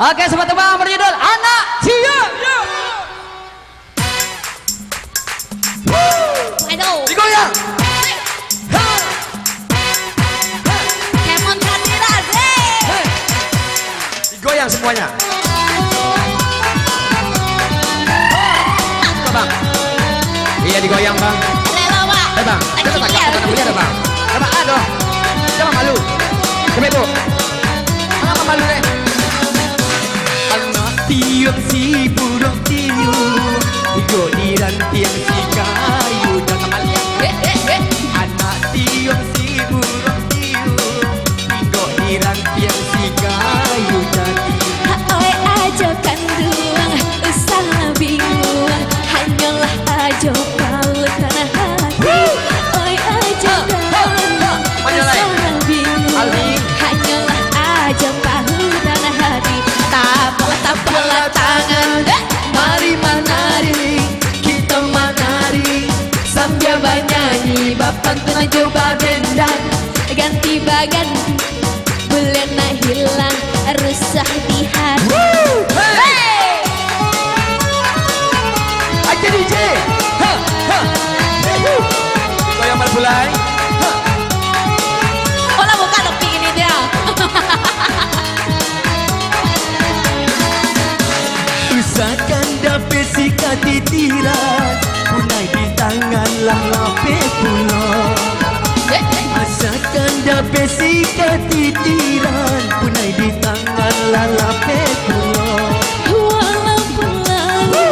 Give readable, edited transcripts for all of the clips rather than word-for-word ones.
Oke, sobat tebang berjudul Anak Cia. Aduh. Digoyang. Kemon Kadiras. Digoyang semuanya. Bang. Iya digoyang bang. Rela pak. Bang. Kita tak punya ada bang. Coba aduh. Jangan malu. Coba ibu. Kenapa malu deh? Anak tiang si burung tiup, hidup di rantiang si kayu. Jangan malu. Anak tiang si burung tiup, hidup di rantiang si kayu jati. Oi aja kandung, usah bingung, hanyalah aja paut tanah hati. Oi aja kandung, usah bingung, hanyalah aja paut tanah hati. Tapak tangan, Mari menari, kita menari sambil bernyanyi. Bapak tengah coba dendang, ganti bagan, bulan nak hilang, resah di hati. hey! Aja DJ, goyang mal bulai. Olah bukan tapi ini dia. Usahakan dapat sikat titiran, punai di tangan lah lape pulau. Asalkan dapat sikat titiran, punai di tangan lah lape pulau. Walaupun lalu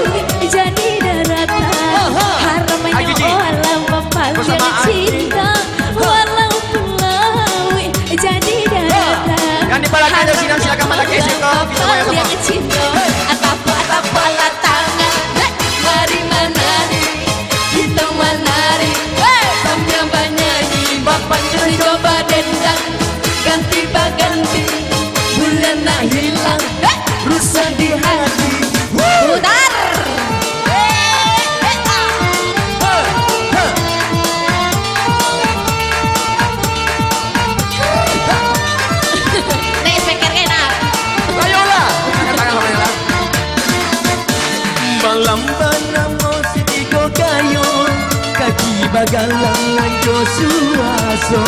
jadi daratan, haramnya olah memanggil cinta. Walaupun lalu jadi daratan, Yang di balik ada sidang silakan pada kesek kau. memanggil cinta. Atap alat tangan, mari menari, kita menari sambil bernyanyi. Bapak nyeri coba dendang, ganti baganti, bulan nak hilang, Rusak di hati. putar. Nih speaker kena. Ayolah, tangan sama malam banamo setigo kayo, kaki bagalang lanjo suaso.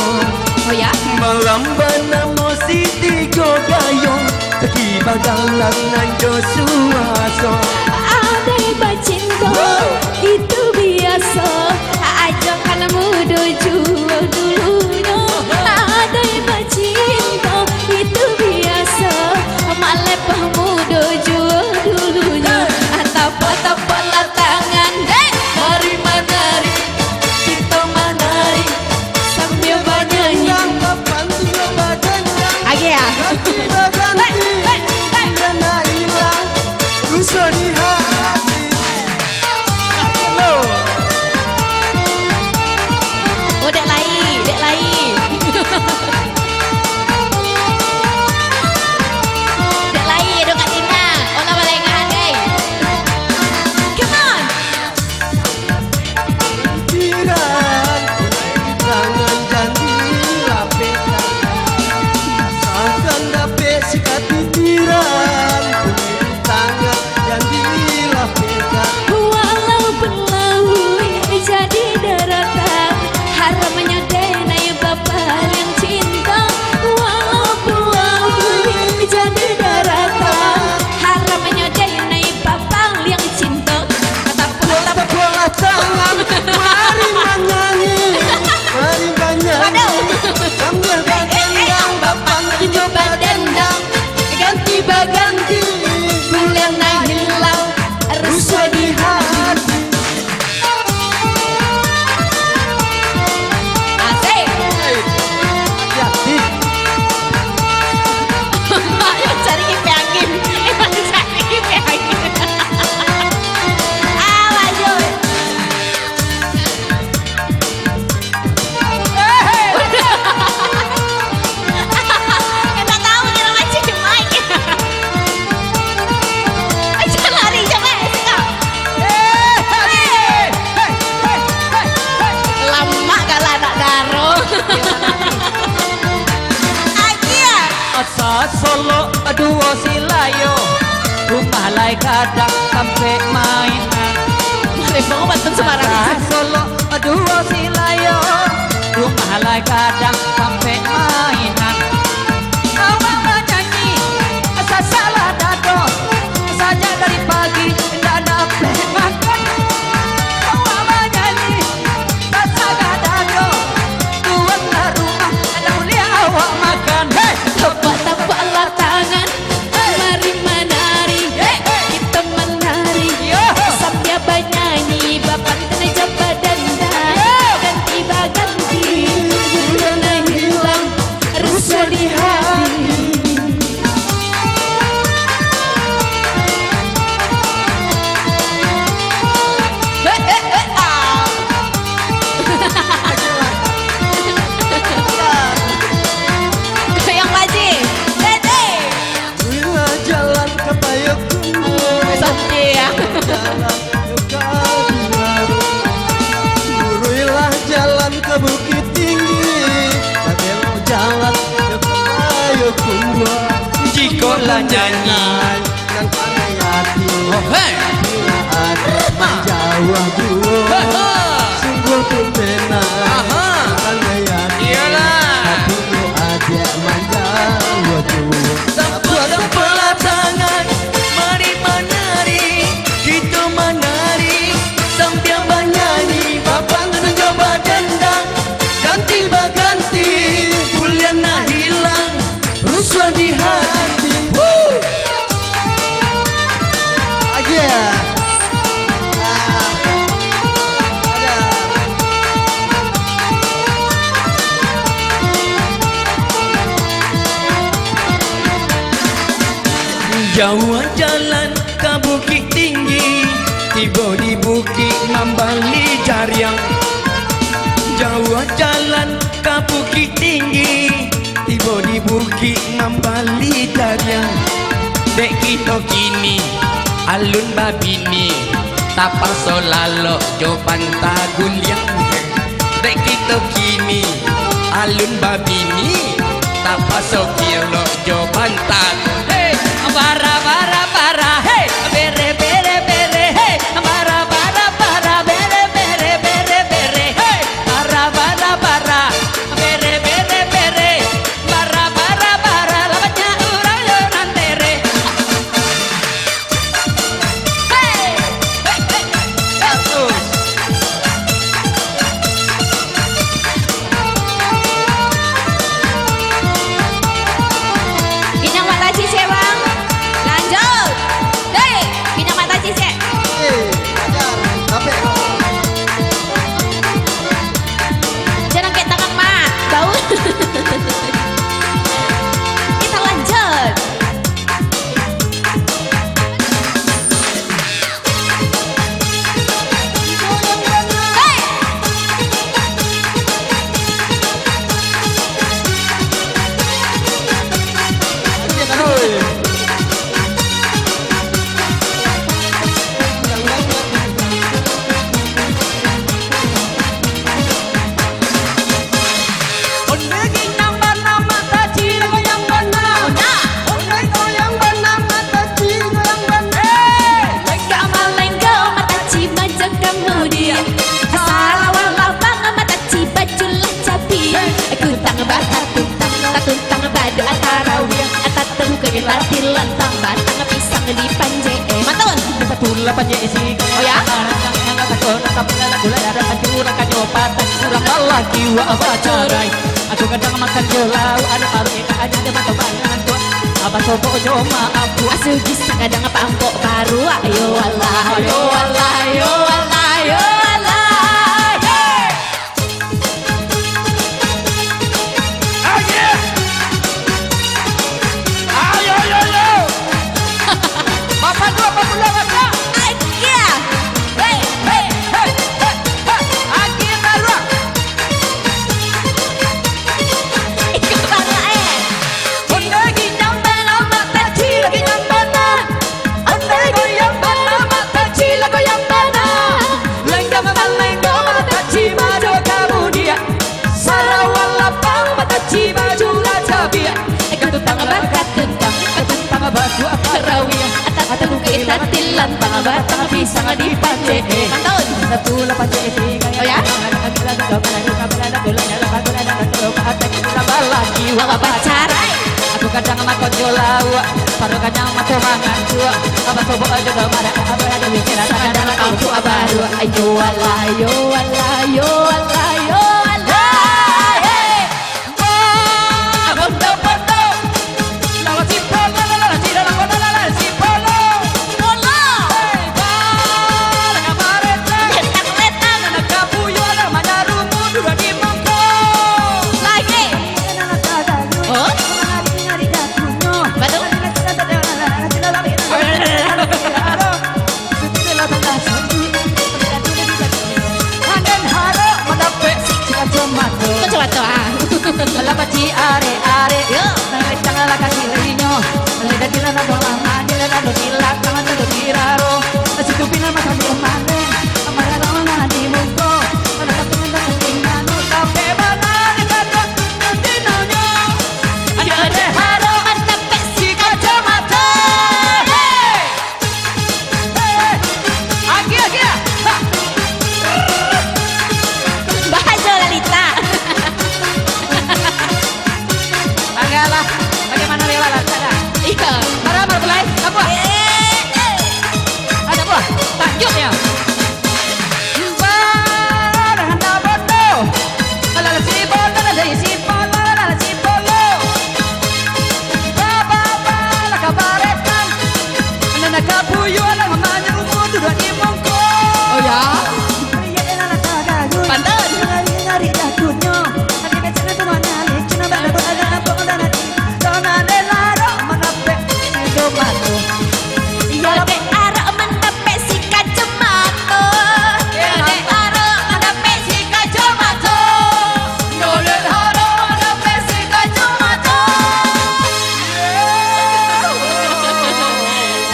Oh ya? Malam banamo setigo kayo, kaki bagalang lanjo suaso. Ada bacinta itu biasa, ajak kan muda jual dulunya. Ada bacinta itu biasa, malah pemuda jual dulunya. Tapa-tapa tangan, mari menari, kita menari sambil bernyanyi. Agi ya? Rusak di hati. Udah lain. kadang sampai mainan. Lembang Banten Semarang. Solo dua silayo, rumah lai kadang sampai mainan. Awang nyanyi, asa salah dado, saja dari pagi ndak dapat makan. Awang nyanyi, asa dado, tuang rumah ada mulia awak makan. Hey, Tepuk-tepuklah tangan, mari menari, kita menari. Sambil bernyanyi, bapak kena jabat dendang. Ganti-ganti, kena hilang rasa di hati. Yang lagi, Dede. jalan ke Payakumbuh. Sampai ya. Luruslah jalan ke Bukit Tinggi, belok jalan ke Payakumbuh. Jikolah nyanyi nang pandai hati, bila ada Jawa dua, sungguh pun benar pandai hati. Tapi lu ada Jawa dua. Tepuk-tepuklah tangan, mari menari, kita menari sambil bernyanyi. Bapak kena coba dendang, ganti-ganti, bulan nak hilang, rusuh di hati. Yeah. Jauh jalan ke Bukit Tinggi, tiba di Bukit Mambali Jariang. Jauh jalan ke Bukit Tinggi, tiba di Bukit Mambali Jariang. Dek kita kini alun babini, tapar solalo jo pantaguliang. Dek kita kini alun babini, tapar sokilo jo pantaguliang. Bara bara bara, hey, bere bere bere, hey, bara bara bara, bere bere bere bere, hey, bara bara bara, bere bere bere, bara bara bara, lamanya urang yo nantere. Hey, hey, hey, terus. Pinang mata cice bang, lanjut. Deh, pinang mata cice. Jangan kayak tangan mak, bau. Kita lanjut. Hey. Lantang batang pisang di panjang matun Patulah panjesi. Oh ya? Kurang lagi wa bacarai. Aku kadang makan jelau, ada paru eka aja ada mata bayangan tua. Apa sopo cuma aku asugis kadang apa ampok baru ayo walah ayo walah ayo walah ayo walah Bapak dua, bapak dua, bapak. aja hey hey hey Akhir baru. ikut banget Ondai ginyang bela mata cila ginyang bana. Ondai goyang bana mata cila goyang bana. Lenggam melenggo mata cima jo kamu dia. Sarawal lapang mata cima jula cabia. ikut tangan bakat tentang Tentang batu apa terawih atas Atau kita tilan batang pisang di pance. Pantun. Satu lapan jadi Oh ya? Bawa pacaran. Aku kadang makan jolau, baru kadang makan mangan tua. Apa coba aja dah marah, apa ada mikir Kadang kau tua baru. Ayo Allah, ayo Allah, ayo Allah, ayo Allah. Bondo, lawan si polo, lawan si dalam bondo, lawan si polo. Polo. Laga mareta, Letang-letang. anak kapuyo, namanya rumu dua di mangko. Lagi. Oh? Betul? Kau coba doa. Alabaci are Yo. Tangala kasilinyo Leda tila na dolang Adila na dotila Tangan na dotiraro Situ pina masali umane Amara na na di mungko Malakatungan na tingano Tape banan Ikato Nandino nyo Adila haro Mantap Si kacamata Hey Hey Aki Ha Bahasa Lalita. Agalah Bagaimana rela laksana Iya. Para mulai Apa? Ada buah lanjutnya Barang na bondo Alala si bondo na si polo Alala si polo Baba nakabaretan Ano nakabuyo Alam mamanya umudo Dua di mongko Oh ya? Pantun. Yode aro mendape si kacamato. Yode aro mendape si kacamato.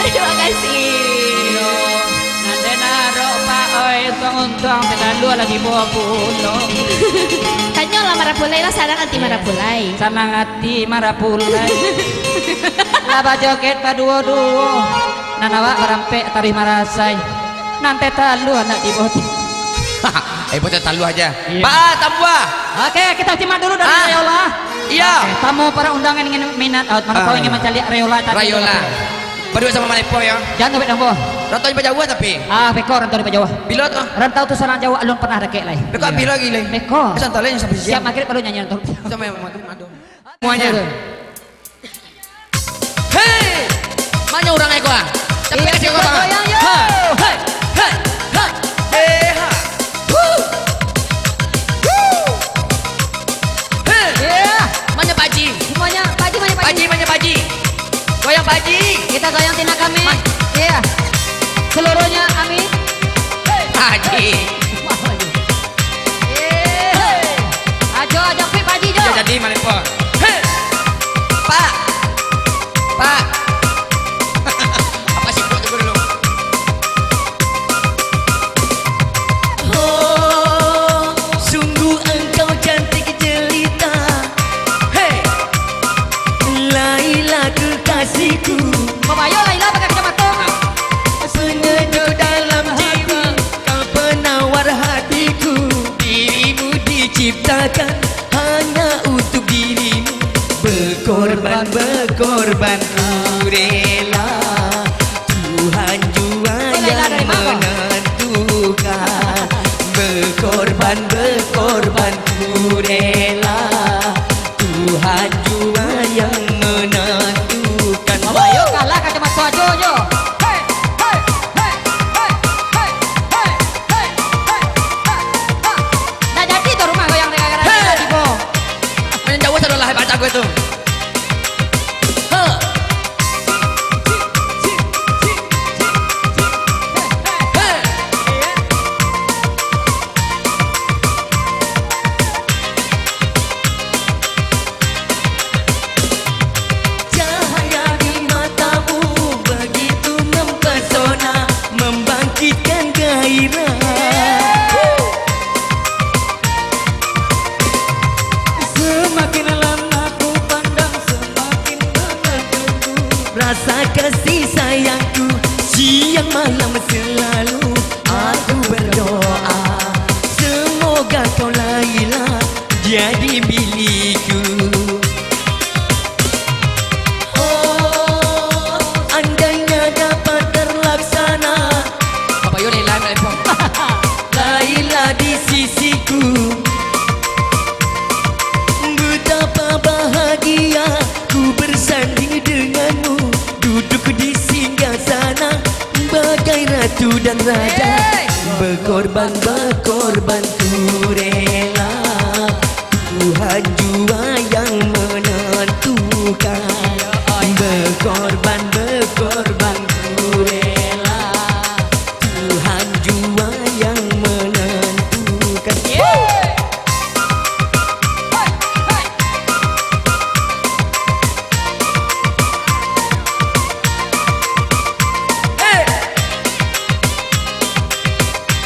Terima kasih. Untung penalu lagi bawa pulo Kanyo lah marapulay lah sarang anti marapulay. Sanang hati marapulay Laba joget paduo-duo Nanawa marampe tarih marasay Nanti talu anak di boti Bocah talu aja. Iya. Pak, tambah. Oke kita simak dulu dari Ah. Rayola. Iya. Oke, tamu para undangan ingin minat mana kau ingin mencari Rayola tadi. Rayola. Berdua sama Malepo ya. Jangan topik dong boh. Rantau di Jawa tapi. Beko rantau di Jawa. Bilo tuh. Rantau tuh sana Jawa alun pernah rekek lah. Beko bilo lagi le. Beko. Santai lain sampai Siap siang. maghrib baru nyanyi rantau. Sama yang madu. Semuanya. Iya. Hei. Mana orang eko ah? Tapi Iya, kasih kita kau bang. goyang, yo. Ha. Hei. Hei. Ha. Hei. Ha. Woo. Woo. Hei. Iya. Mana baji? Semuanya pagi mana Baji, mana baji? Goyang baji. Kita goyang tina kami. Iya. Seluruhnya amin. Baji. Ajo pi pagi jo. Ya jadi Malepo. Hei. Pak. Pak. Apa sih buat dulu? Oh, sungguh engkau cantik jelita. Hei. Laila kekasihku. Mamayo Laila pakai kacamata. Sengejuk dalam jiwa kau penawar hatiku. Dirimu diciptakan hanya untuk dirimu. Berkorban, berkorban. di singgah sana bagai ratu dan raja. Berkorban ku rela, Tuhan jua yang menentukan. Berkorban ku rela, Tuhan jua yang menentukan.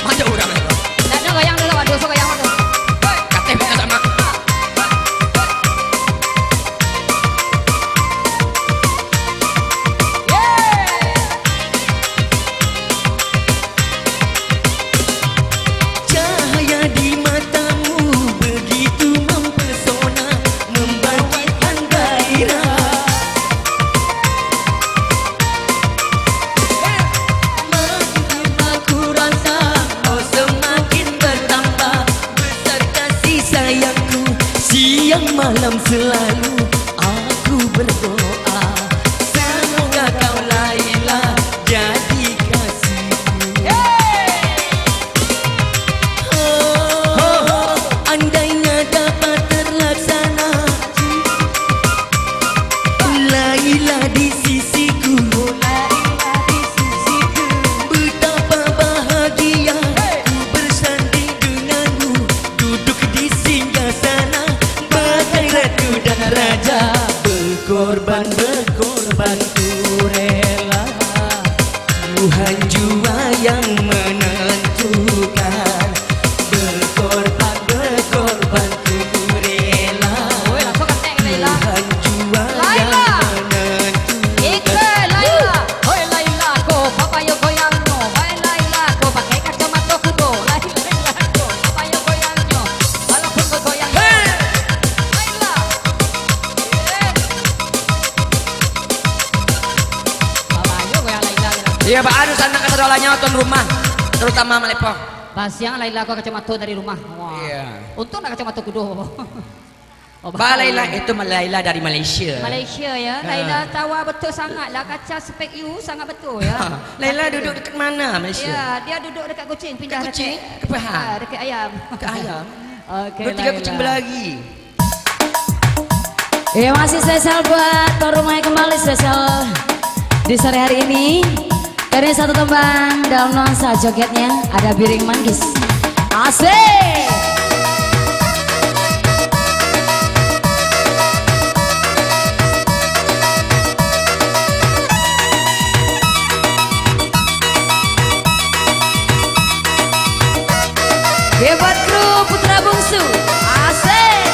Macam orang ni. Tak ada goyang dulu, aduh, so goyang aduh. Kata kita sama. Cahaya di matamu begitu mempesona, membangkitkan gairah. Makin aku rasa kau semakin bertambah, besar kasih sayangku siang malam selalu aku berdoa. Semoga kau Laila jadi kasihku. Andainya dapat terlaksana, Laila di sisiku, betapa bahagia ku bersanding denganmu, duduk di singgah sana bagai ratu dan raja. Berkorban ku rela, Tuhan jua yang menentukan. Berkorban ku rela, Oi, langsung ketek Laila. Tuhan jua yang Laila. menentukan. Ike Laila, hoi Laila ko, papayo goyangno. Hoi Laila ko, pakai kacamata kudo. Laila ko, papayo goyangno. Walaupun kau goyang. Laila. Papayo goyang Laila. Iya, Pak Anu sana kesedolanya tuan rumah, terutama Malepo. Pasiang Laila ko kacamata dari rumah. Wah. Iya. Untung nak kacamata kudo. Oh, Pak Laila itu Laila dari Malaysia. Malaysia ya. Laila tawa betul sangatlah, kaca spek you sangat betul ya. Laila duduk dekat mana Malaysia? Ya, dia duduk dekat kucing, pindah Dekat kucing? dekat Ke Pahang? dekat ayam. Ke ayam. Okey. Dua tiga kucing berlari. Ya, masih spesial buat tuan rumah yang kembali spesial di sore hari ini. Ini satu tembang dalam nuansa jogetnya ada Biring Manggis. Asik. Hebat kru putra bungsu. Asik.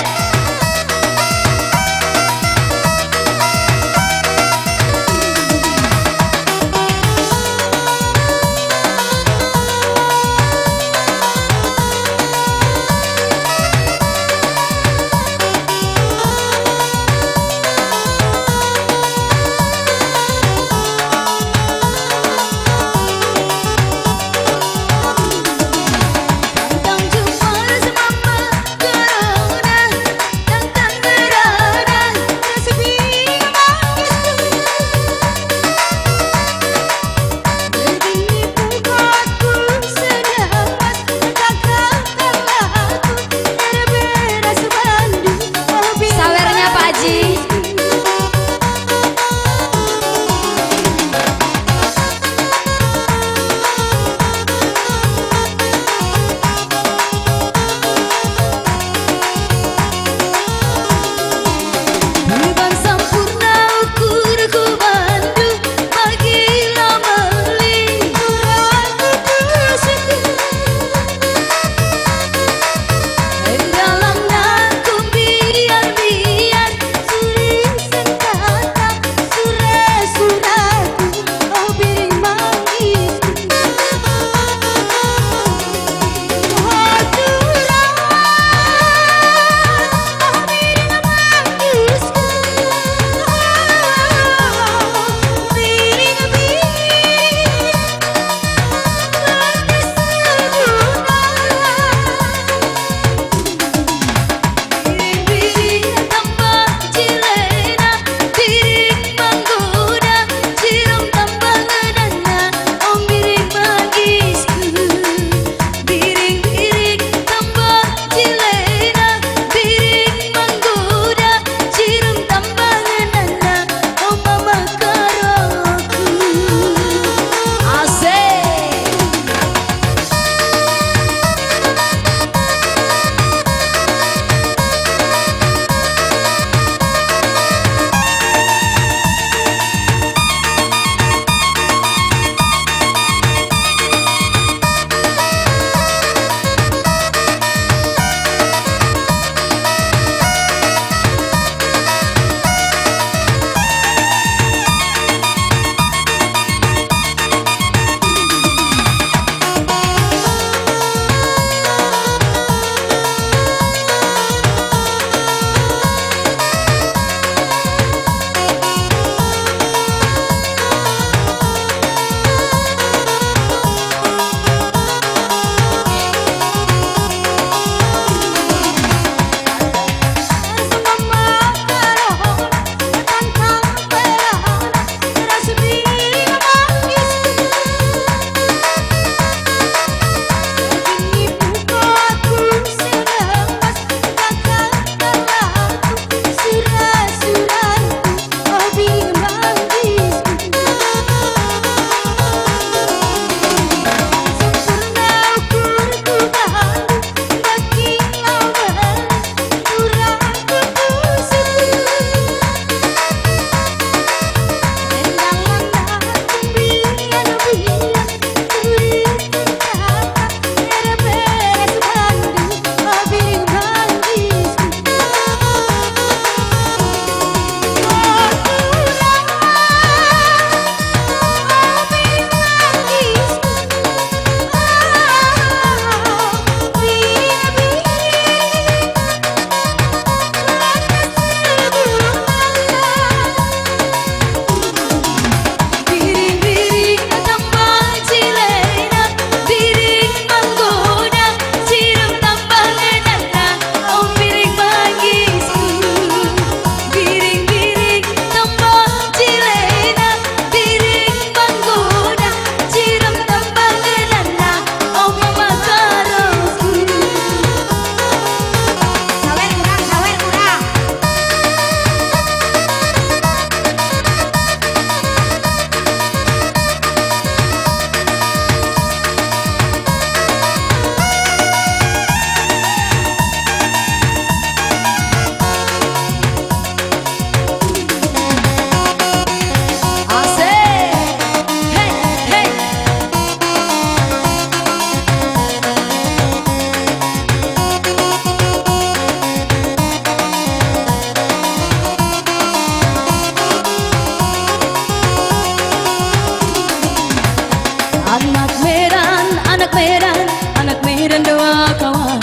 kawan,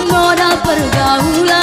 modal pergaulan.